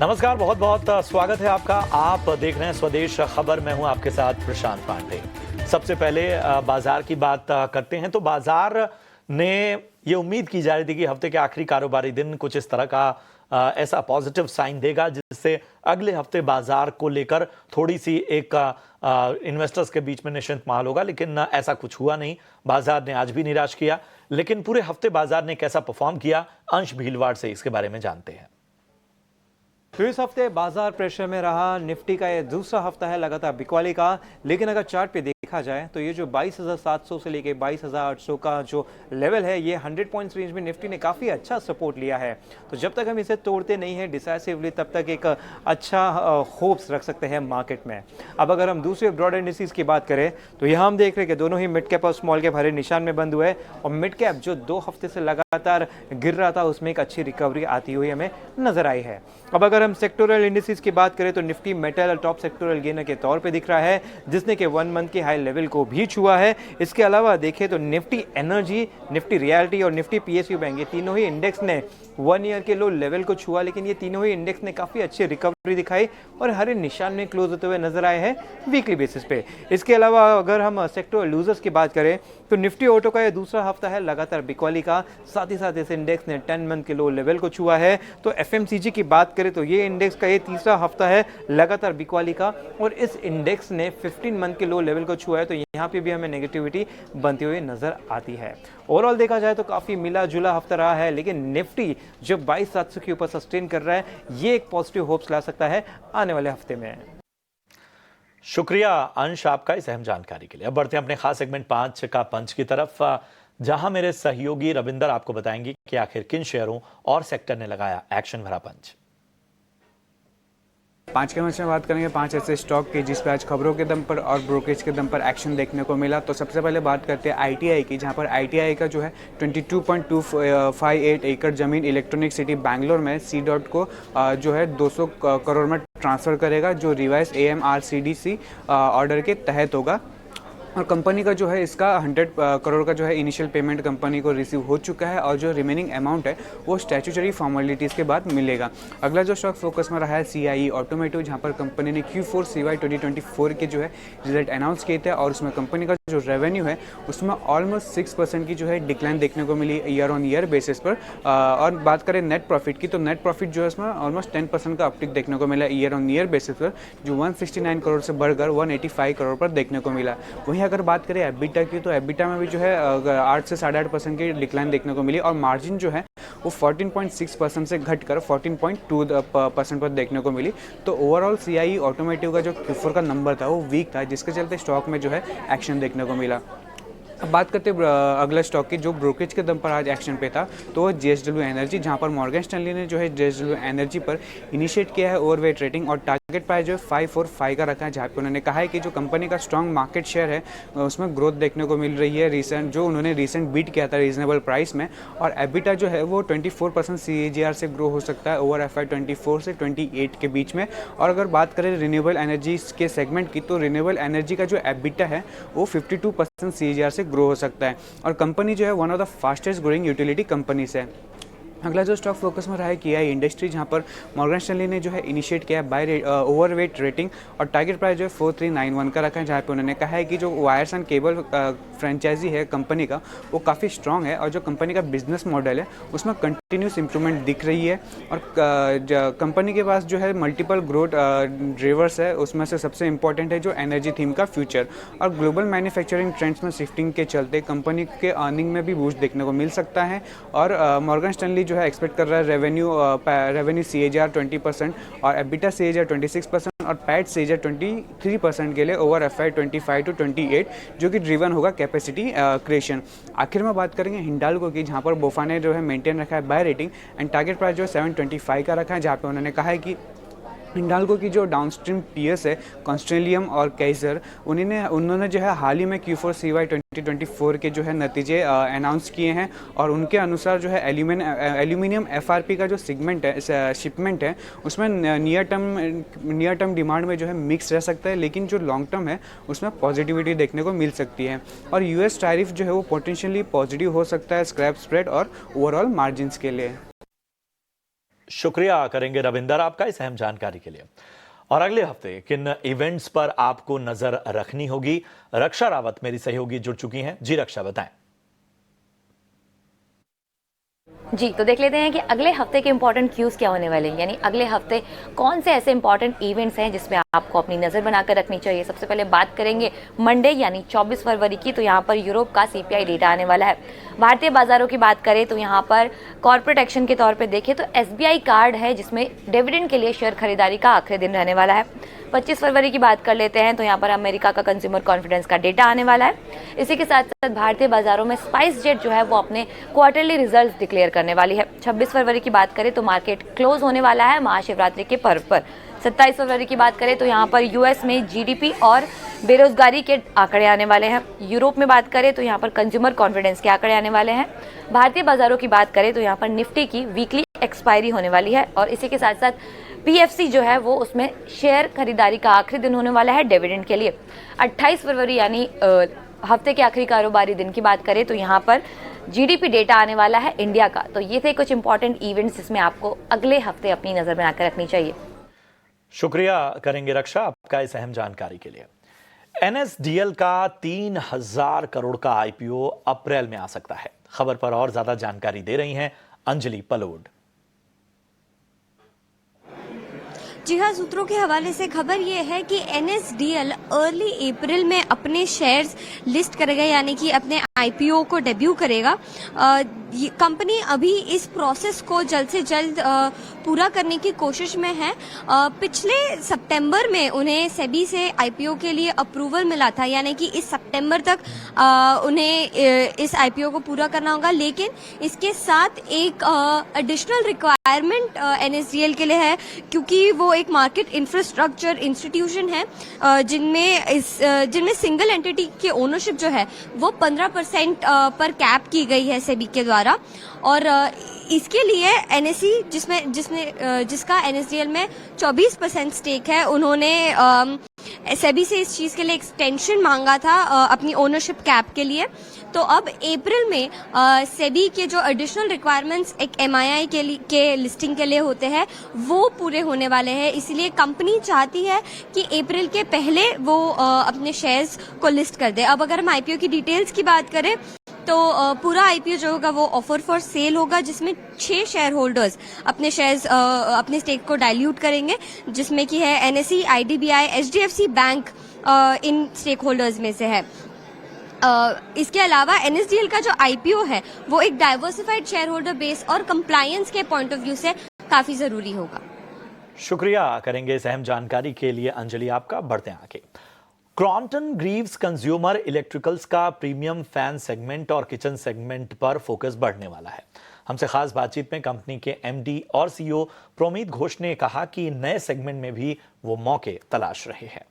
नमस्कार, बहुत बहुत स्वागत है आपका। आप देख रहे हैं स्वदेश खबर। मैं हूं आपके साथ प्रशांत पांडे। सबसे पहले बाजार की बात करते हैं। तो बाजार ने ये उम्मीद की जा रही थी कि हफ्ते के आखिरी कारोबारी दिन कुछ इस तरह का ऐसा पॉजिटिव साइन देगा जिससे अगले हफ्ते बाजार को लेकर थोड़ी सी एक इन्वेस्टर्स के बीच में निश्चिंत माहौल होगा, लेकिन ऐसा कुछ हुआ नहीं। बाजार ने आज भी निराश किया, लेकिन पूरे हफ्ते बाजार ने कैसा परफॉर्म किया, अंश भीलवाड़ से इसके बारे में जानते हैं। तो इस हफ्ते बाजार प्रेशर में रहा। निफ्टी का ये दूसरा हफ्ता है लगातार बिकवाली का, लेकिन अगर चार्ट पे देखा जाए तो ये जो 22,700 से लेके 22,800 का जो लेवल है, ये 100 पॉइंट्स रेंज में निफ्टी ने काफ़ी अच्छा सपोर्ट लिया है। तो जब तक हम इसे तोड़ते नहीं हैं डिसाइसिवली, तब तक एक अच्छा होप्स रख सकते हैं मार्केट में। अब अगर हम दूसरे ब्रॉड इंडिसेस की बात करें तो यहाँ हम देख रहे हैं कि दोनों ही मिड कैप और स्मॉल कैप हरे निशान में बंद हुए, और मिड कैप जो 2 हफ्ते से लगातार गिर रहा था उसमें एक अच्छी रिकवरी आती हुई हमें नजर आई है। अब अगर हम सेक्टोरल इंडिसेस की बात करें तो Nifty metal top sectoral gainer के तौर पे दिख रहा है, जिसने कि 1 मंथ के हाई लेवल को भी छुआ है। इसके अलावा देखें तो निफ्टी एनर्जी, निफ्टी रियलिटी और निफ्टी पीएसयू बैंक, ये तीनों ही इंडेक्स ने 1 ईयर के लो लेवल को छुआ, लेकिन ये तीनों ही इंडेक्स ने काफी अच्छी रिकवरी दिखाई और हरे निशान में क्लोज होते हुए नजर आए हैं वीकली बेसिस पे। इसके अलावा अगर हम सेक्टोरल लूजर्स की बात करें तो निफ्टी ऑटो का ये दूसरा हफ्ता है लगातार बिकवाली का, साथ ही साथ इस इंडेक्स ने 10 मंथ के लो लेवल को छुआ है। तो एफएमसीजी की बात करें तो ये इंडेक्स का ये तीसरा हफ्ता है लगातार बिकवाली का, और इस इंडेक्स ने 15 मंथ के लो लेवल को छुआ है। तो यहाँ पे भी हमें नेगेटिविटी बनती हुई नजर आती है। ओवरऑल देखा जाए तो काफी मिला जुला हफ्ता रहा है, लेकिन निफ्टी जो 22,700 के ऊपर सस्टेन कर रहा है, ये एक पॉजिटिव होप्स ला सकता है आने वाले हफ्ते में। शुक्रिया अंश आपका इस अहम जानकारी के लिए। अब बढ़ते हैं अपने खास सेगमेंट 5 का पंच की तरफ, जहां मेरे सहयोगी रविंदर आपको बताएंगे कि आखिर किन शेयरों और सेक्टर ने लगाया एक्शन भरा पंच। 5 के मंच में बात करेंगे 5 ऐसे स्टॉक की जिस पर आज खबरों के दम पर और ब्रोकरेज के दम पर एक्शन देखने को मिला। तो सबसे पहले बात करते हैं आईटीआई की, जहां पर आईटीआई का जो है 22.258 एकड़ जमीन इलेक्ट्रॉनिक सिटी बैंगलोर में सी डॉट को जो है 200 करोड़ में ट्रांसफ़र करेगा, जो रिवाइज AMRCDC ऑर्डर के तहत होगा। और कंपनी का जो है इसका 100 करोड़ का जो है इनिशियल पेमेंट कंपनी को रिसीव हो चुका है, और जो रिमेनिंग अमाउंट है वो स्टैट्यूटरी फॉर्मेलिटीज़ के बाद मिलेगा। अगला जो स्टॉक फोकस में रहा है CIE ऑटोमेटिव, जहां पर कंपनी ने Q4 CY 2024 के जो है रिजल्ट अनाउंस किए थे, और उसमें कंपनी का जो रेवेन्यू है उसमें ऑलमोस्ट 6% की जो है डिक्लाइन देखने को मिली ईयर ऑन ईयर बेसिस पर। और बात करें नेट प्रॉफिट की, तो नेट प्रॉफिट जो है उसमें ऑलमोस्ट 10% का अपटिक देखने को मिला ईयर ऑन ईयर बेसिस पर, जो 169 करोड़ से बढ़कर 185 करोड़ पर देखने को मिला। वहीं अगर बात करें एबिटा की, तो एबिटा में भी जो है 8 से 8.5% की डिक्लाइन देखने को मिली, और मार्जिन जो है वो 14.6% से घटकर 14.2% पर देखने को मिली। तो ओवरऑल CIE ऑटोमेटिव का जो Q4 का नंबर था वो वीक था, जिसके चलते स्टॉक में जो है एक्शन देखने को मिला। अब बात करते हैं अगला स्टॉक की, जो ब्रोकरेज के दम पर आज एक्शन पे था, तो JSW एनर्जी, जहां पर मॉर्गन स्टैनली ने जो है JSW एनर्जी पर इनिशिएट किया है ओवरवेट रेटिंग, और टारगेट प्राइस जो है 545 का रखा है, जहाँ पे उन्होंने कहा है कि जो कंपनी का स्ट्रॉन्ग मार्केट शेयर है उसमें ग्रोथ देखने को मिल रही है। उन्होंने रिसेंट बीट किया था रीजनेबल प्राइस में, और एबिटा जो है वो 24% CAGR से ग्रो हो सकता है ओवर FY 24 से 28 के बीच में। और अगर बात करें रिन्यूएबल एनर्जी के सेगमेंट की, तो रिन्यूएबल एनर्जी का जो एबिटा है वो 52% CAGR से ग्रो हो सकता है, और कंपनी जो है one of the fastest growing utility companies है। अगला जो स्टॉक फोकस में रहा है KI इंडस्ट्री, जहां पर मॉर्गन स्टैनली ने जो है इनिशिएट किया है बाय ओवरवेट रेटिंग, और टारगेट प्राइस जो है 4391 का रखा है, जहां पे उन्होंने कहा है कि जो वायर्स एंड केबल फ्रेंचाइजी है कंपनी का वो काफ़ी स्ट्रॉन्ग है, और जो कंपनी का बिजनेस मॉडल है उसमें कंटिन्यूस इंप्रूवमेंट दिख रही है। और कंपनी के पास जो है मल्टीपल ग्रोथ ड्राइवर्स है, उसमें से सबसे इंपॉर्टेंट है जो एनर्जी थीम का फ्यूचर, और ग्लोबल मैन्युफैक्चरिंग ट्रेंड्स में शिफ्टिंग के चलते कंपनी के अर्निंग में भी बूस्ट देखने को मिल सकता है। और मॉर्गन स्टैनली जो है एक्सपेक्ट कर रहा है रेवेन्यू CAGR 20% और एबिटा CAGR 26% और पैट CAGR 23% के लिए ओवर FY 25 to 28, जो कि ड्रिवन होगा कैपेसिटी क्रिएशन। आखिर में बात करेंगे हिंडाल्को की, जहां पर बोफा ने जो है मेंटेन रखा है buy rating, and target price जो है 725 का रखा है, जहां पे उन्होंने कहा है कि हिंडाल्को की जो डाउनस्ट्रीम पीएस है कॉन्स्ट्रेलियम और कैसर, उन्होंने जो है हाल ही में Q4 CY 2024 के जो है नतीजे अनाउंस किए हैं, और उनके अनुसार जो है एल्यूमिनियम FRP का जो सेगमेंट है शिपमेंट है उसमें नियर टर्म डिमांड में जो है मिक्स रह सकता है, लेकिन जो लॉन्ग टर्म है उसमें पॉजिटिविटी देखने को मिल सकती है। और US टैरिफ जो है वो पोटेंशियली पॉजिटिव हो सकता है स्क्रैप स्प्रेड और ओवरऑल मार्जिन्स के लिए। शुक्रिया करेंगे रविंदर आपका इस अहम जानकारी के लिए। और अगले हफ्ते किन इवेंट्स पर आपको नजर रखनी होगी, रक्षा रावत मेरी सहयोगी जुड़ चुकी हैं। जी रक्षा, बताएं। जी तो देख लेते हैं कि अगले हफ्ते के इंपॉर्टेंट क्यूज क्या होने वाले हैं, यानी अगले हफ्ते कौन से ऐसे इंपॉर्टेंट इवेंट्स हैं जिसमें आपको अपनी नज़र बनाकर रखनी चाहिए। सबसे पहले बात करेंगे मंडे यानी 24 फरवरी की, तो यहाँ पर यूरोप का CPI डेटा आने वाला है। भारतीय बाजारों की बात करें तो यहाँ पर कॉर्पोरेट एक्शन के तौर पर देखें तो SBI कार्ड है जिसमें डिविडेंड के लिए शेयर खरीदारी का आखिरी दिन रहने वाला है। 25 फरवरी की बात कर लेते हैं तो यहाँ पर अमेरिका का कंज्यूमर कॉन्फिडेंस का डेटा आने वाला है। इसी के साथ साथ भारतीय बाजारों में स्पाइस जेट जो है वो अपने क्वार्टरली रिजल्ट्स डिक्लेयर करने वाली है। 26 फरवरी की बात करें तो मार्केट क्लोज होने वाला है महाशिवरात्रि के पर्व पर। 27 फरवरी की बात करें तो यहाँ पर US में GDP और बेरोजगारी के आंकड़े आने वाले हैं। यूरोप में बात करें तो यहाँ पर कंज्यूमर कॉन्फिडेंस के आंकड़े आने वाले हैं। भारतीय बाजारों की बात करें तो यहाँ पर निफ्टी की वीकली एक्सपायरी होने वाली है और इसी के साथ साथ PFC जो है वो उसमें शेयर खरीदारी का आखिरी दिन होने वाला है डिविडेंड के लिए। 28 फरवरी यानी हफ्ते के आखिरी कारोबारी दिन की बात करें तो यहाँ पर GDP डेटा आने वाला है इंडिया का। तो ये थे कुछ इंपॉर्टेंट इवेंट्स जिसमें आपको अगले हफ्ते अपनी नजर बनाकर रखनी चाहिए। शुक्रिया करेंगे रक्षा आपका इस अहम जानकारी के लिए। NSDL का 3000 करोड़ का IPO अप्रैल में आ सकता है। खबर पर और ज्यादा जानकारी दे रही हैं अंजलि पलोड। जी हाँ, सूत्रों के हवाले से खबर ये है कि NSDL अर्ली अप्रैल में अपने शेयर्स लिस्ट करेगा, यानी कि अपने IPO को डेब्यू करेगा। कंपनी अभी इस प्रोसेस को जल्द से जल्द पूरा करने की कोशिश में है। पिछले सितंबर में उन्हें सेबी से IPO के लिए अप्रूवल मिला था, यानी कि इस सितंबर तक उन्हें इस IPO को पूरा करना होगा। लेकिन इसके साथ एक एडिशनल रिक्वायरमेंट NSDL के लिए है, क्योंकि वो एक मार्केट इंफ्रास्ट्रक्चर इंस्टीट्यूशन है जिनमें सिंगल एंटिटी की ओनरशिप जो है वो 15% पर कैप की गई है सेबी के द्वारा। और इसके लिए NSE जिसका NSDL में 24% स्टेक है, उन्होंने सेबी से इस चीज के लिए एक्सटेंशन मांगा था अपनी ओनरशिप कैप के लिए। तो अब अप्रैल में सेबी के जो एडिशनल रिक्वायरमेंट्स एक MII के लिस्टिंग के लिए होते हैं वो पूरे होने वाले हैं। इसलिए कंपनी चाहती है कि अप्रैल के पहले वो अपने शेयर्स को लिस्ट कर दे। अब अगर हम IPO की डिटेल्स की बात करें तो पूरा IPO जो होगा वो ऑफर फॉर सेल होगा, जिसमें 6 शेयर होल्डर्स अपने शेयर्स अपने स्टेक को डाइल्यूट करेंगे, जिसमें कि है NSE, IDBI, HDFC बैंक इन स्टेक होल्डर्स में से है। इसके अलावा NSDL का जो IPO है वो एक डाइवर्सिफाइड शेयर होल्डर बेस और कंप्लायंस के पॉइंट ऑफ व्यू से काफी जरूरी होगा। शुक्रिया करेंगे इस अहम जानकारी के लिए अंजलि आपका। बढ़ते हैं आगे। क्रॉम्पटन ग्रीव्स कंज्यूमर इलेक्ट्रिकल्स का प्रीमियम फैन सेगमेंट और किचन सेगमेंट पर फोकस बढ़ने वाला है। हमसे खास बातचीत में कंपनी के MD और CEO प्रोमीत घोष ने कहा कि नए सेगमेंट में भी वो मौके तलाश रहे हैं।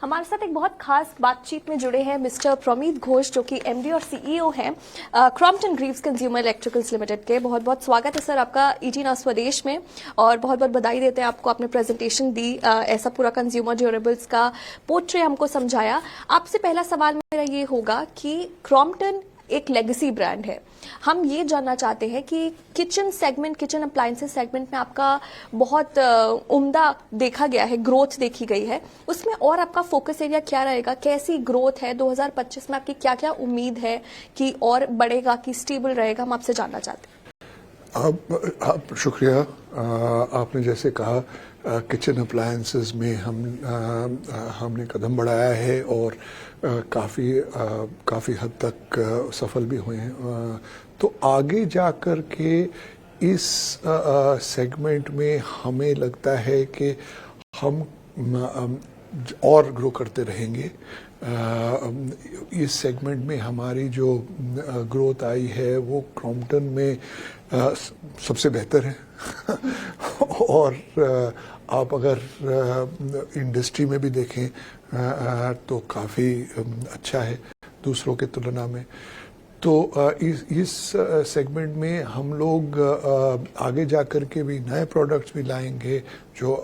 हमारे साथ एक बहुत खास बातचीत में जुड़े हैं मिस्टर प्रोमीत घोष, जो कि MD और CEO हैं Crompton Greaves consumer electricals limited के। बहुत बहुत स्वागत है सर आपका ET नाउ स्वदेश में, और बहुत बहुत बधाई देते हैं आपको, आपने प्रेजेंटेशन दी, ऐसा पूरा कंज्यूमर ड्यूरेबल्स का पोर्ट्रे हमको समझाया। आपसे पहला सवाल मेरा ये होगा कि क्रॉम्पटन एक लेगेसी ब्रांड है, हम ये जानना चाहते हैं कि kitchen segment, kitchen appliances segment में आपका बहुत उम्दा देखा गया है, ग्रोथ देखी गई है, उसमें और आपका फोकस एरिया क्या रहेगा, कैसी ग्रोथ है 2025 में, आपकी क्या क्या उम्मीद है कि और बढ़ेगा कि स्टेबल रहेगा, हम आपसे जानना चाहते हैं। आप शुक्रिया। आपने जैसे कहा किचन अप्लायंसेस में हमने कदम बढ़ाया है और काफ़ी हद तक सफल भी हुए हैं। तो आगे जाकर के इस सेगमेंट में हमें लगता है कि हम और ग्रो करते रहेंगे। इस सेगमेंट में हमारी जो ग्रोथ आई है वो क्रॉम्पटन में सबसे बेहतर है और आप अगर इंडस्ट्री में भी देखें तो काफ़ी अच्छा है दूसरों के तुलना में। तो इस सेगमेंट में हम लोग आगे जाकर के भी नए प्रोडक्ट्स भी लाएंगे, जो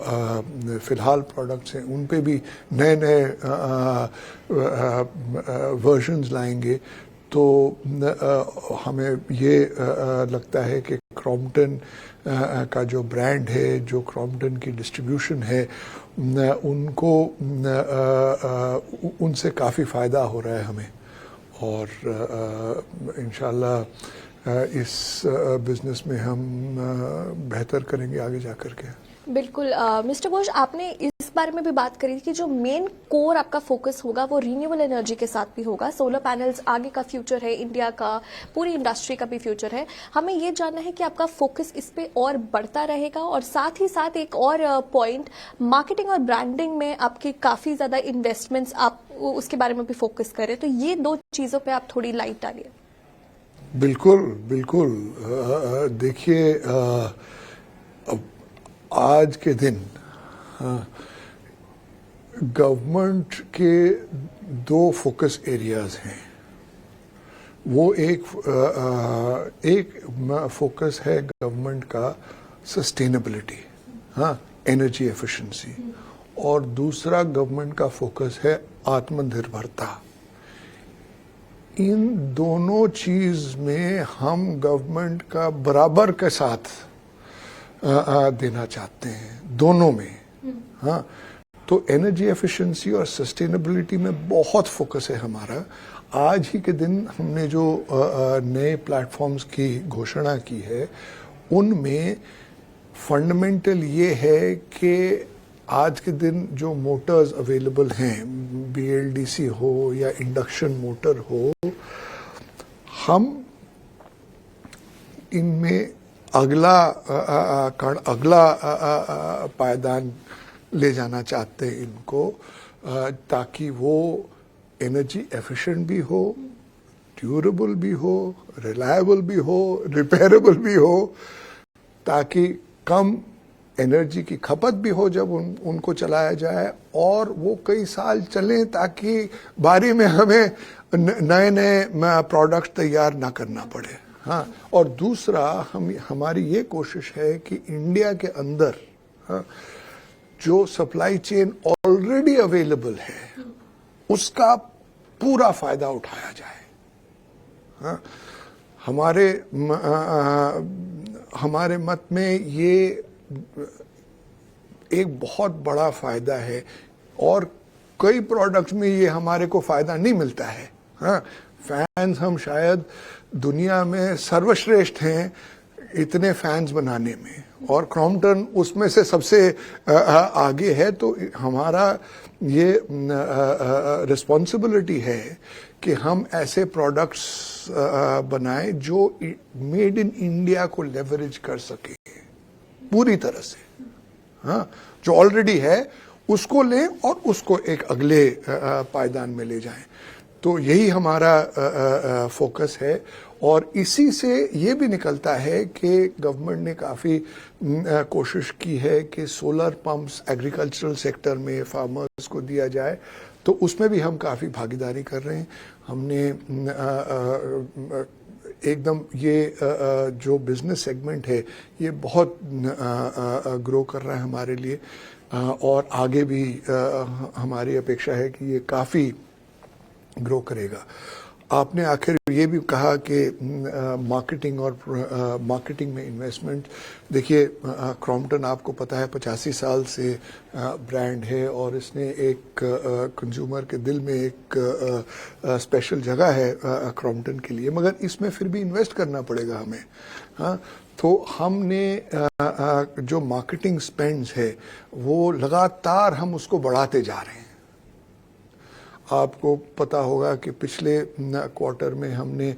फ़िलहाल प्रोडक्ट्स हैं उन पे भी नए वर्जन्स लाएंगे। तो हमें ये लगता है कि क्रॉम्पटन का जो ब्रांड है, जो क्रॉम्पटन की डिस्ट्रीब्यूशन है, उनको उनसे काफ़ी फ़ायदा हो रहा है हमें, और इंशाल्लाह इस बिज़नेस में हम बेहतर करेंगे आगे जा कर के। बिल्कुल मिस्टर घोष, आपने इस बारे में भी बात करी कि जो मेन कोर आपका फोकस होगा वो रिन्यूएबल एनर्जी के साथ भी होगा। सोलर पैनल्स आगे का फ्यूचर है, इंडिया का, पूरी इंडस्ट्री का भी फ्यूचर है। हमें ये जानना है कि आपका फोकस इस पे और बढ़ता रहेगा, और साथ ही साथ एक और पॉइंट, मार्केटिंग और ब्रांडिंग में आपकी काफी ज्यादा इन्वेस्टमेंट्स, आप उसके बारे में भी फोकस करें, तो ये दो चीजों पे आप थोड़ी लाइट डालिए। बिल्कुल बिल्कुल, देखिए आज के दिन गवर्नमेंट के दो फोकस एरियाज हैं। वो एक फोकस है गवर्नमेंट का सस्टेनेबिलिटी, हाँ, एनर्जी एफिशिएंसी, और दूसरा गवर्नमेंट का फोकस है आत्मनिर्भरता। इन दोनों चीज में हम गवर्नमेंट का बराबर के साथ देना चाहते हैं, दोनों में, हाँ। तो एनर्जी एफिशिएंसी और सस्टेनेबिलिटी में बहुत फोकस है हमारा। आज ही के दिन हमने जो नए प्लेटफॉर्म्स की घोषणा की है, उनमें फंडामेंटल ये है कि आज के दिन जो मोटर्स अवेलेबल हैं, BLDC हो या इंडक्शन मोटर हो, हम इनमें अगला पायदान ले जाना चाहते हैं इनको, ताकि वो एनर्जी एफिशिएंट भी हो, ड्यूरेबल भी हो, रिलायबल भी हो, रिपेयरेबल भी हो, ताकि कम एनर्जी की खपत भी हो जब उनको चलाया जाए, और वो कई साल चलें, ताकि बारी में हमें नए नए प्रोडक्ट तैयार ना करना पड़े, हाँ। और दूसरा हमारी ये कोशिश है कि इंडिया के अंदर, हाँ, जो सप्लाई चेन ऑलरेडी अवेलेबल है उसका पूरा फायदा उठाया जाए, हाँ। हमारे मत में ये एक बहुत बड़ा फायदा है, और कई प्रोडक्ट्स में ये हमारे को फायदा नहीं मिलता है, हाँ। फैंस हम शायद दुनिया में सर्वश्रेष्ठ हैं इतने फैंस बनाने में, और क्रॉम्पटन उसमें से सबसे आगे है। तो हमारा ये रिस्पॉन्सिबिलिटी है कि हम ऐसे प्रोडक्ट्स बनाएं जो मेड इन इंडिया को लेवरेज कर सके पूरी तरह से, हाँ। जो ऑलरेडी है उसको लें और उसको एक अगले पायदान में ले जाएं। तो यही हमारा फोकस है, और इसी से ये भी निकलता है कि गवर्नमेंट ने काफ़ी कोशिश की है कि सोलर पंप्स एग्रीकल्चरल सेक्टर में फार्मर्स को दिया जाए, तो उसमें भी हम काफ़ी भागीदारी कर रहे हैं। हमने एकदम ये जो बिजनेस सेगमेंट है ये बहुत ग्रो कर रहा है हमारे लिए, और आगे भी हमारी अपेक्षा है कि ये काफ़ी ग्रो करेगा। आपने आखिर ये भी कहा कि मार्केटिंग और मार्केटिंग में इन्वेस्टमेंट, देखिए क्रॉम्पटन आपको पता है 85 साल से ब्रांड है, और इसने एक कंज्यूमर के दिल में एक स्पेशल जगह है क्रॉम्पटन के लिए, मगर इसमें फिर भी इन्वेस्ट करना पड़ेगा हमें, हाँ। तो हमने जो मार्केटिंग स्पेंड्स है वो लगातार हम उसको बढ़ाते जा रहे हैं। आपको पता होगा कि पिछले क्वार्टर में हमने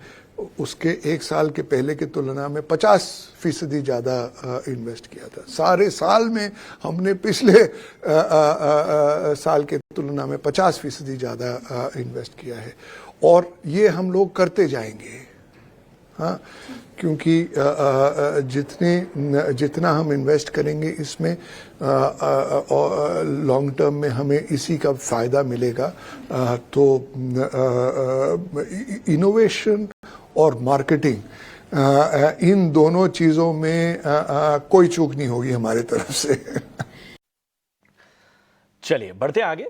उसके एक साल के पहले की तुलना में 50% ज़्यादा इन्वेस्ट किया था। सारे साल में हमने पिछले साल के तुलना में 50% ज़्यादा इन्वेस्ट किया है, और ये हम लोग करते जाएंगे, हाँ। क्योंकि जितना हम इन्वेस्ट करेंगे इसमें लॉन्ग टर्म में हमें इसी का फ़ायदा मिलेगा। तो इनोवेशन और मार्केटिंग इन दोनों चीज़ों में कोई चूक नहीं होगी हमारे तरफ से। चलिए बढ़ते आगे।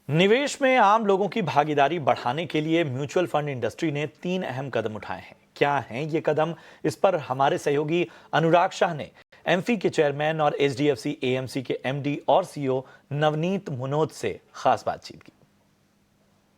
निवेश में आम लोगों की भागीदारी बढ़ाने के लिए म्यूचुअल फंड इंडस्ट्री ने 3 अहम कदम उठाए हैं। क्या हैं ये कदम, इस पर हमारे सहयोगी अनुराग शाह ने एमफी के चेयरमैन और एचडीएफसी एएमसी के एमडी और सीईओ नवनीत मुनोद से खास बातचीत की।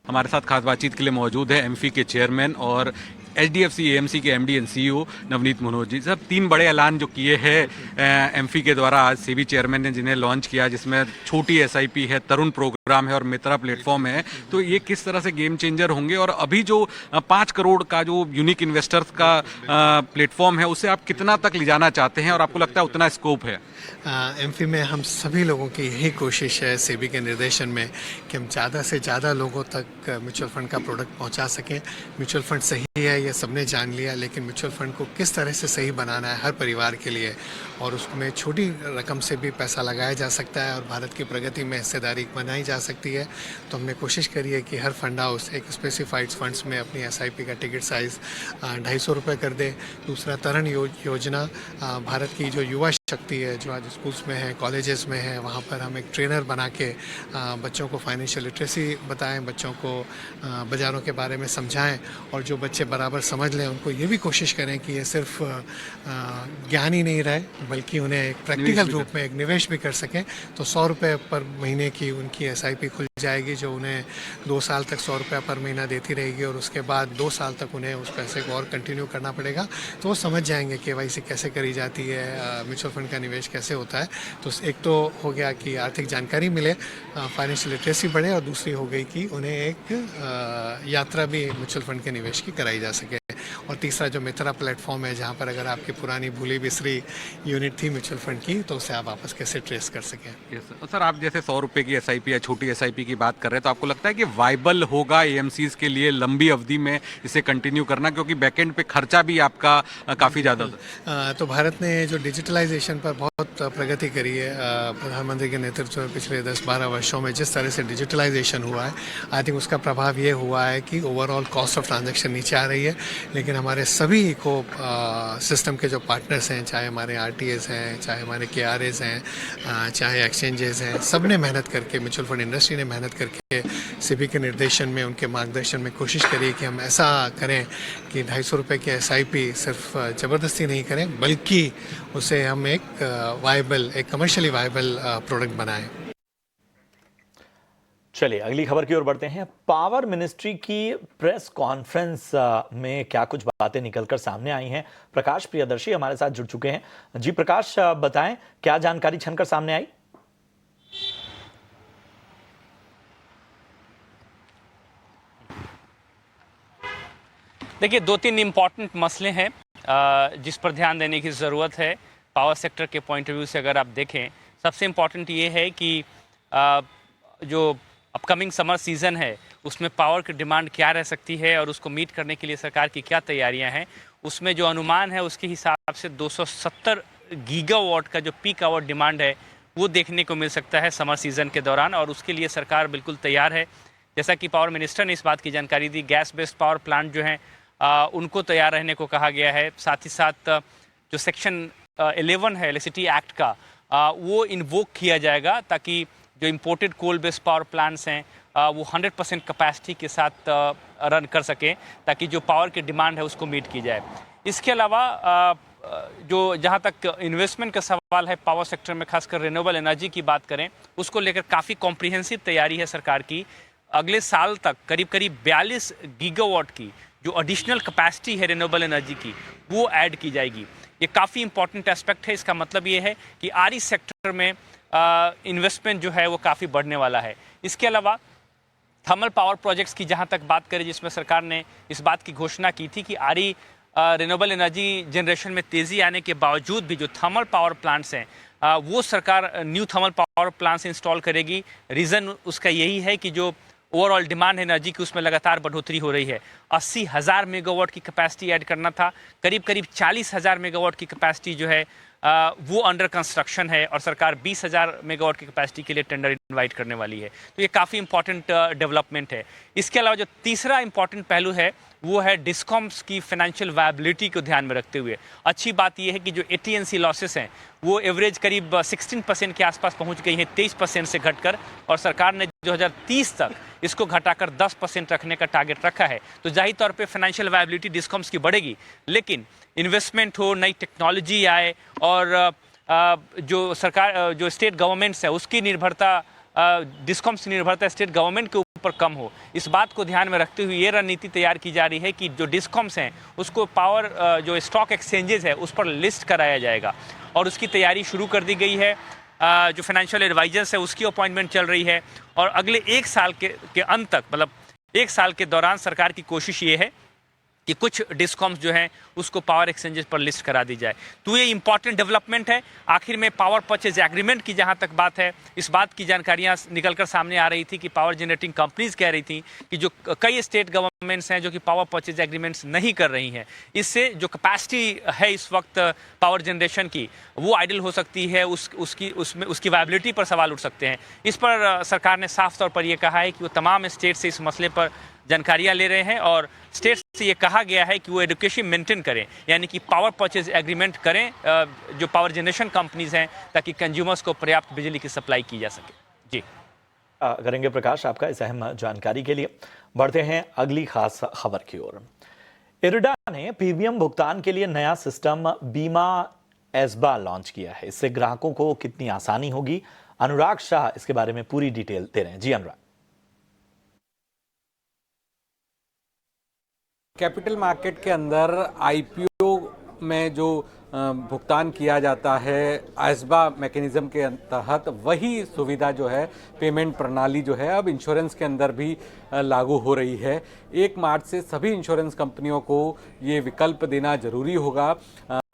हमारे साथ खास बातचीत के लिए मौजूद है एमफी के चेयरमैन और एचडीएफसी एएमसी के MD and CEO Navneet Munot ji. सब 3 बड़े ऐलान जो किए हैं एमफी के द्वारा आज सेबी चेयरमैन ने जिन्हें लॉन्च किया, जिसमें छोटी एसआईपी है, तरुण प्रोग्राम है और मित्रा प्लेटफॉर्म है, तो ये किस तरह से गेम चेंजर होंगे और अभी जो 5 करोड़ का जो यूनिक इन्वेस्टर्स का प्लेटफॉर्म है उसे आप कितना तक ले जाना चाहते हैं और आपको लगता है उतना स्कोप है? एमफी में हम सभी लोगों की यही कोशिश है सेबी के निर्देशन में कि हम ज़्यादा से ज़्यादा लोगों तक म्यूचुअल फंड का प्रोडक्ट पहुंचा सकें। म्यूचुअल फंड सही है ये सबने जान लिया, लेकिन म्यूचुअल फंड को किस तरह से सही बनाना है हर परिवार के लिए, और उसमें छोटी रकम से भी पैसा लगाया जा सकता है और भारत की प्रगति में हिस्सेदारी बनाई जा सकती है। तो हमने कोशिश करी है कि हर फंड हाउस एक स्पेसिफाइड फंड्स में अपनी एसआईपी का टिकट साइज़ 250 रुपये कर दे। दूसरा तरण योजना, भारत की जो युवा शक्ति है जो आज स्कूल्स में है, कॉलेजेस में है, वहाँ पर हम एक ट्रेनर बना के बच्चों को फाइनेंशियल लिटरेसी बताएं, बच्चों को बाज़ारों के बारे में समझाएं, और जो बच्चे बराबर समझ लें उनको ये भी कोशिश करें कि ये सिर्फ ज्ञान ही नहीं रहे बल्कि उन्हें एक प्रैक्टिकल रूप में एक निवेश भी कर सकें। तो 100 रुपये पर महीने की उनकी एसआईपी खुल जाएगी जो उन्हें 2 साल तक 100 रुपये पर महीना देती रहेगी, और उसके बाद 2 साल तक उन्हें उस पैसे को और कंटिन्यू करना पड़ेगा। तो वो समझ जाएंगे केवाईसी कैसे करी जाती है, म्यूचुअल फंड का निवेश कैसे होता है। तो एक तो हो गया कि आर्थिक जानकारी मिले, फाइनेंशियल लिटरेसी बढ़े, और दूसरी हो गई कि उन्हें एक यात्रा भी म्यूचुअल फंड के निवेश की कराई जा सके। और तीसरा जो मित्रा प्लेटफॉर्म है जहाँ पर अगर आपकी पुरानी भूली बिसरी यूनिट थी म्यूचुअल फंड की तो उसे आप वापस कैसे ट्रेस कर सकें। सर आप जैसे 100 रुपये की एसआईपी या छोटी एसआईपी की बात कर रहे हैं, तो आपको लगता है कि वाइबल होगा एएमसीज के लिए लंबी अवधि में इसे कंटिन्यू करना, क्योंकि बैकएंड पे खर्चा भी आपका काफ़ी ज़्यादा होता? तो भारत ने जो डिजिटलाइजेशन पर बहुत प्रगति करी है प्रधानमंत्री के नेतृत्व में पिछले 10-12 वर्षों में, जिस तरह से डिजिटलाइजेशन हुआ है, आई थिंक उसका प्रभाव ये हुआ है कि ओवरऑल कॉस्ट ऑफ ट्रांजैक्शन नीचे आ रही है। लेकिन हमारे सभी को सिस्टम के जो पार्टनर्स हैं, चाहे हमारे आरटीएस हैं, चाहे हमारे केआरएस हैं, चाहे एक्सचेंजेस हैं, सब ने मेहनत करके, म्यूचुअल फंड इंडस्ट्री ने मेहनत करके सेबी के निर्देशन में, उनके मार्गदर्शन में कोशिश करी कि हम ऐसा करें कि 250 रुपये की एसआईपी सिर्फ ज़बरदस्ती नहीं करें बल्कि उसे हम एक कमर्शियली वायबल प्रोडक्ट बनाएं। चलिए अगली खबर की ओर बढ़ते हैं। पावर मिनिस्ट्री की प्रेस कॉन्फ्रेंस में क्या कुछ बातें निकलकर सामने आई हैं, प्रकाश प्रियदर्शी हमारे साथ जुड़ चुके हैं। जी प्रकाश, बताएं क्या जानकारी छनकर सामने आई? देखिए 2-3 इम्पॉर्टेंट मसले हैं जिस पर ध्यान देने की ज़रूरत है पावर सेक्टर के पॉइंट ऑफ व्यू से। अगर आप देखें, सबसे इम्पॉर्टेंट ये है कि जो अपकमिंग समर सीज़न है उसमें पावर की डिमांड क्या रह सकती है और उसको मीट करने के लिए सरकार की क्या तैयारियां हैं। उसमें जो अनुमान है उसके हिसाब से 270 गीगावाट का जो पीक आवर डिमांड है वो देखने को मिल सकता है समर सीज़न के दौरान, और उसके लिए सरकार बिल्कुल तैयार है। जैसा कि पावर मिनिस्टर ने इस बात की जानकारी दी, गैस बेस्ड पावर प्लांट जो हैं उनको तैयार रहने को कहा गया है। साथ ही साथ जो सेक्शन 11 है इलेक्ट्रिसिटी एक्ट का, वो इन्वोक किया जाएगा ताकि जो imported coal based power plants हैं वो 100% कैपेसिटी के साथ रन कर सकें ताकि जो पावर की डिमांड है उसको मीट की जाए। इसके अलावा जो जहाँ तक इन्वेस्टमेंट का सवाल है पावर सेक्टर में, खासकर रिन्यूएबल एनर्जी की बात करें, उसको लेकर काफ़ी कॉम्प्रिहेंसिव तैयारी है सरकार की। अगले साल तक करीब 42 गीगावाट की जो एडिशनल कैपेसिटी है रिन्यूएबल एनर्जी की वो ऐड की जाएगी। ये काफ़ी इंपॉर्टेंट एस्पेक्ट है। इसका मतलब ये है कि आरई सेक्टर में इन्वेस्टमेंट जो है वो काफ़ी बढ़ने वाला है। इसके अलावा थर्मल पावर प्रोजेक्ट्स की जहाँ तक बात करें, जिसमें सरकार ने इस बात की घोषणा की थी कि आरई रिन्यूएबल एनर्जी जनरेशन में तेज़ी आने के बावजूद भी जो थर्मल पावर प्लांट्स हैं वो सरकार new thermal power plants install करेगी। रीज़न उसका यही है कि जो ओवरऑल डिमांड एनर्जी की उसमें लगातार बढ़ोतरी हो रही है 80,000 मेगावाट की कैपेसिटी ऐड करना था। करीब करीब 40,000 मेगावाट की कैपेसिटी जो है वो अंडर कंस्ट्रक्शन है और सरकार 20,000 मेगावाट की कैपेसिटी के लिए टेंडर इनवाइट करने वाली है। तो ये काफ़ी इंपॉर्टेंट डेवलपमेंट है। इसके अलावा जो तीसरा इंपॉर्टेंट पहलू है वो है डिस्कॉम्स की फाइनेंशियल वायबिलिटी को ध्यान में रखते हुए। अच्छी बात यह है कि जो AT&C लॉसेस हैं वो एवरेज करीब 16% के आसपास पहुंच गई हैं, 23% से घटकर, और सरकार ने 2030 तक इसको घटाकर 10% रखने का टारगेट रखा है। तो जाहिर तौर पे फाइनेंशियल वायबिलिटी डिस्कॉम्स की बढ़ेगी, लेकिन इन्वेस्टमेंट हो, नई टेक्नोलॉजी आए और जो स्टेट गवर्नमेंट्स है उसकी निर्भरता, डिस्कॉम्स की निर्भरता स्टेट गवर्नमेंट के ऊपर कम हो, इस बात को ध्यान में रखते हुए ये रणनीति तैयार की जा रही है कि जो डिस्कॉम्स हैं उसको पावर जो स्टॉक एक्सचेंजेस है उस पर लिस्ट कराया जाएगा और उसकी तैयारी शुरू कर दी गई है। जो फाइनेंशियल एडवाइजर्स है उसकी अपॉइंटमेंट चल रही है और अगले 1 साल के अंत तक, मतलब 1 साल के दौरान सरकार की कोशिश ये है कि कुछ डिस्कॉम्स जो हैं उसको पावर एक्सचेंजेस पर लिस्ट करा दी जाए। तो ये इंपॉर्टेंट डेवलपमेंट है। आखिर में पावर परचेज एग्रीमेंट की जहां तक बात है, इस बात की जानकारियां निकलकर सामने आ रही थी कि पावर जनरेटिंग कंपनीज कह रही थी कि जो कई स्टेट गवर्नमेंट्स हैं जो कि पावर परचेज एग्रीमेंट्स नहीं कर रही हैं, इससे जो कैपेसिटी है इस वक्त पावर जनरेशन की वो आइडल हो सकती है, उसकी वायबिलिटी पर सवाल उठ सकते हैं। इस पर सरकार ने साफ तौर पर यह कहा है कि वो तमाम स्टेट से इस मसले पर जानकारियां ले रहे हैं और स्टेट से ये कहा गया है कि वो एडुकेशन मेंटेन करें, यानी कि पावर परचेज एग्रीमेंट करें जो पावर जनरेशन कंपनीज हैं, ताकि कंज्यूमर्स को पर्याप्त बिजली की सप्लाई की जा सके। जी करेंगे प्रकाश आपका इस अहम जानकारी के लिए। बढ़ते हैं अगली खास खबर की ओर। इरडा ने प्रीमियम भुगतान के लिए नया सिस्टम बीमा एसबा लॉन्च किया है। इससे ग्राहकों को कितनी आसानी होगी, अनुराग शाह इसके बारे में पूरी डिटेल दे रहे हैं। जी अनुराग। कैपिटल मार्केट के अंदर IPO में जो भुगतान किया जाता है एसबा मैकेनिज्म के तहत, वही सुविधा जो है पेमेंट प्रणाली जो है अब इंश्योरेंस के अंदर भी लागू हो रही है। 1 मार्च से सभी इंश्योरेंस कंपनियों को ये विकल्प देना जरूरी होगा,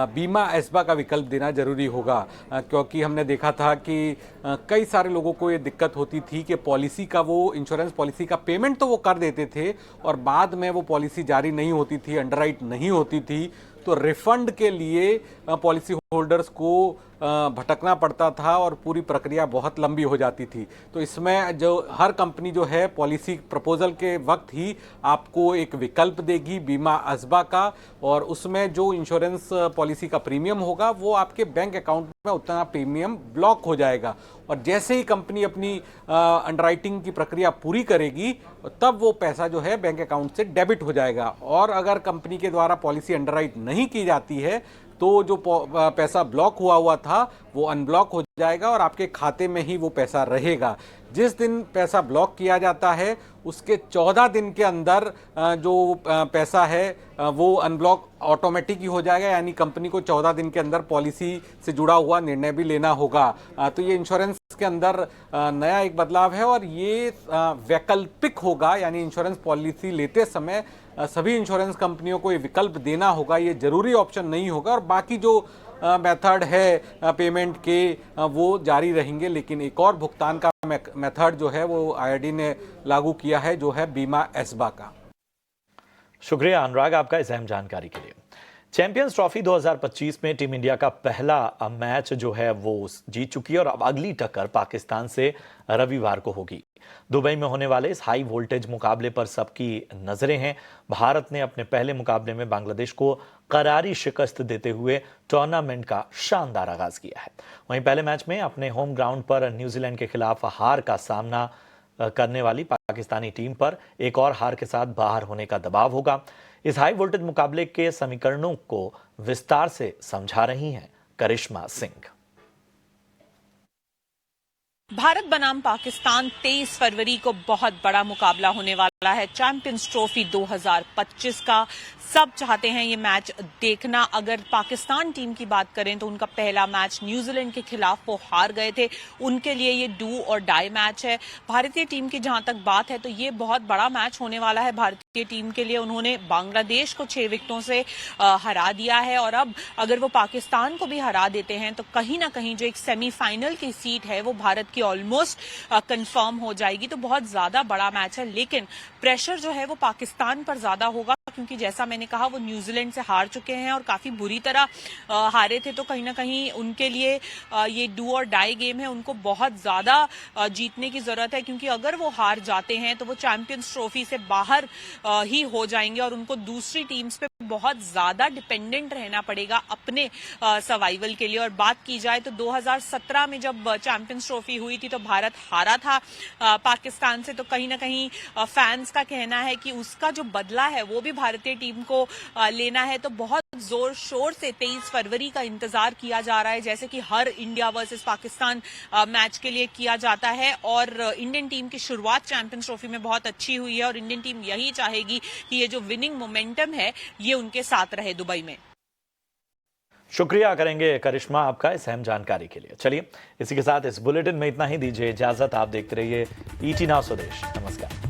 बीमा एसबा का विकल्प देना जरूरी होगा, क्योंकि हमने देखा था कि कई सारे लोगों को ये दिक्कत होती थी कि पॉलिसी का, वो इंश्योरेंस पॉलिसी का पेमेंट तो वो कर देते थे और बाद में वो पॉलिसी जारी नहीं होती थी, अंडरराइट नहीं होती थी, तो रिफंड के लिए पॉलिसी होल्डर्स को भटकना पड़ता था और पूरी प्रक्रिया बहुत लंबी हो जाती थी। तो इसमें जो हर कंपनी जो है पॉलिसी प्रपोजल के वक्त ही आपको एक विकल्प देगी बीमा एसबा का, और उसमें जो इंश्योरेंस पॉलिसी का प्रीमियम होगा वो आपके बैंक अकाउंट में उतना प्रीमियम ब्लॉक हो जाएगा, और जैसे ही कंपनी अपनी अंडरराइटिंग की प्रक्रिया पूरी करेगी तब वो पैसा जो है बैंक अकाउंट से डेबिट हो जाएगा। और अगर कंपनी के द्वारा पॉलिसी अंडरराइट नहीं की जाती है तो जो पैसा ब्लॉक हुआ था वो अनब्लॉक हो जाएगा और आपके खाते में ही वो पैसा रहेगा। जिस दिन पैसा ब्लॉक किया जाता है उसके 14 दिन के अंदर जो पैसा है वो अनब्लॉक ऑटोमेटिक ही हो जाएगा, यानी कंपनी को 14 दिन के अंदर पॉलिसी से जुड़ा हुआ निर्णय भी लेना होगा। तो ये इंश्योरेंस के अंदर नया एक बदलाव है और ये वैकल्पिक होगा, यानी इंश्योरेंस पॉलिसी लेते समय सभी इंश्योरेंस कंपनियों को ये विकल्प देना होगा, ये जरूरी ऑप्शन नहीं होगा, और बाकी जो मेथड है पेमेंट के वो जारी रहेंगे। लेकिन एक और भुगतान का मेथड जो है वो IRD ने लागू किया है, जो है बीमा एसबा का। शुक्रिया अनुराग आपका इस अहम जानकारी के लिए। चैंपियंस ट्रॉफी 2025 में टीम इंडिया का पहला मैच जो है वो जीत चुकी है और अब अगली टक्कर पाकिस्तान से रविवार को होगी। दुबई में होने वाले इस हाई वोल्टेज मुकाबले पर सबकी नजरें हैं। भारत ने अपने पहले मुकाबले में बांग्लादेश को करारी शिकस्त देते हुए टूर्नामेंट का शानदार आगाज किया है। वहीं पहले मैच में अपने होम ग्राउंड पर न्यूजीलैंड के खिलाफ हार का सामना करने वाली पाकिस्तानी टीम पर एक और हार के साथ बाहर होने का दबाव होगा। इस हाई वोल्टेज मुकाबले के समीकरणों को विस्तार से समझा रही हैं करिश्मा सिंह। भारत बनाम पाकिस्तान 23 फरवरी को बहुत बड़ा मुकाबला होने वाला है चैंपियंस ट्रॉफी 2025 का। सब चाहते हैं ये मैच देखना। अगर पाकिस्तान टीम की बात करें तो उनका पहला मैच न्यूजीलैंड के खिलाफ वो हार गए थे, उनके लिए ये डू और डाई मैच है। भारतीय टीम की जहां तक बात है तो ये बहुत बड़ा मैच होने वाला है भारतीय टीम के लिए। उन्होंने बांग्लादेश को 6 विकेटों से हरा दिया है और अब अगर वो पाकिस्तान को भी हरा देते हैं तो कहीं ना कहीं जो एक सेमीफाइनल की सीट है वो भारत की ऑलमोस्ट कंफर्म हो जाएगी। तो बहुत ज्यादा बड़ा मैच है, लेकिन प्रेशर जो है वो पाकिस्तान पर ज्यादा होगा, क्योंकि जैसा मैंने कहा वो न्यूजीलैंड से हार चुके हैं और काफी बुरी तरह हारे थे। तो कहीं ना कहीं उनके लिए ये डू और डाई गेम है, उनको बहुत ज्यादा जीतने की जरूरत है, क्योंकि अगर वो हार जाते हैं तो वो चैंपियंस ट्रॉफी से बाहर ही हो जाएंगे और उनको दूसरी टीम्स पे बहुत ज्यादा डिपेंडेंट रहना पड़ेगा अपने सर्वाइवल के लिए। और बात की जाए तो 2017 में जब चैंपियंस ट्रॉफी हुई थी तो भारत हारा था पाकिस्तान से। तो कहीं ना कहीं फैंस का कहना है कि उसका जो बदला है वो भी भारतीय टीम को लेना है। तो बहुत जोर शोर से 23 फरवरी का इंतजार किया जा रहा है, जैसे कि हर इंडिया वर्सेस पाकिस्तान मैच के लिए किया जाता है। और इंडियन टीम की शुरुआत चैंपियंस ट्रॉफी में बहुत अच्छी हुई है और इंडियन टीम यही चाहेगी कि ये जो विनिंग मोमेंटम है ये उनके साथ रहे दुबई में। शुक्रिया करेंगे करिश्मा आपका इस अहम जानकारी के लिए। चलिए इसी के साथ इस बुलेटिन में इतना ही, दीजिए इजाजत। आप देखते रहिए ईटी नाउ स्वदेश। नमस्कार।